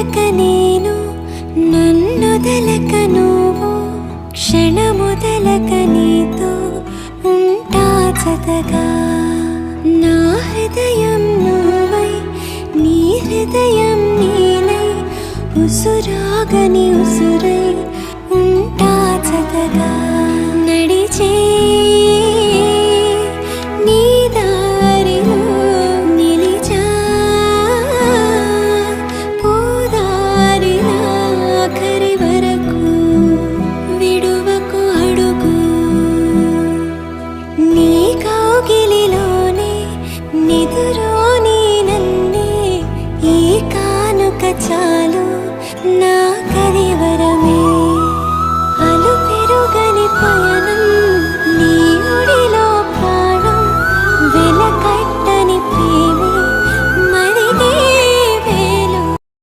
వదలక నేను నన్నొదలక నువ్వు క్షణమొదలక నీతో ఉంటా జతగా నా హృదయం నువ్వై నీ హృదయం నేనై ఉసురాగని ఉసురై ఉంటా జతగా నడిచే నీ దారిలో నిలిచా పోదారిలా ఆఖరి వరకు విడువకు అడుగు నీ కౌగిలిలోనే నిదురోని నన్నే ఈ కానుక చాలు నా కరివరం